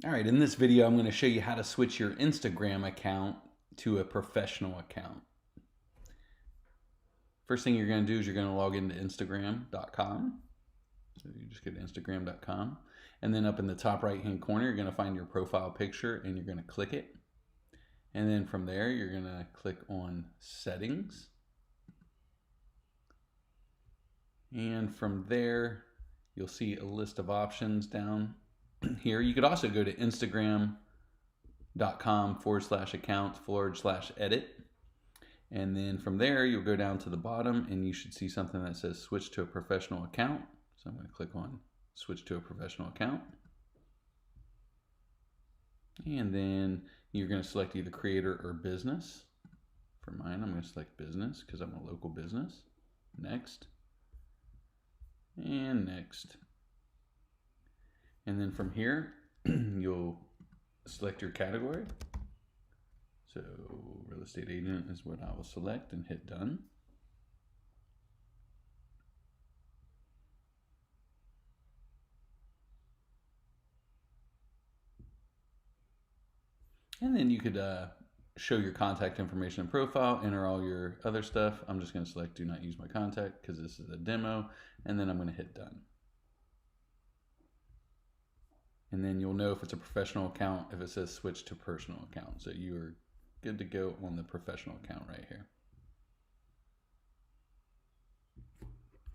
All right, in this video, I'm going to show you how to switch your Instagram account to a professional account. First thing you're going to do is you're going to log into Instagram.com. So you just go to Instagram.com. And then up in the top right-hand corner, you're going to find your profile picture and you're going to click it. And then from there, you're going to click on Settings. And from there, you'll see a list of options down here. You could also go to Instagram.com/account/edit. And then from there, you'll go down to the bottom and you should see something that says switch to a professional account. So I'm going to click on switch to a professional account. And then you're going to select either creator or business. For mine, I'm going to select business because I'm a local business. Next. And next. And then from here, you'll select your category. So real estate agent is what I will select and hit done. And then you could show your contact information and profile, enter all your other stuff. I'm just going to select do not use my contact because this is a demo. And then I'm going to hit done. And then you'll know if it's a professional account if it says switch to personal account. So you're good to go on the professional account right here.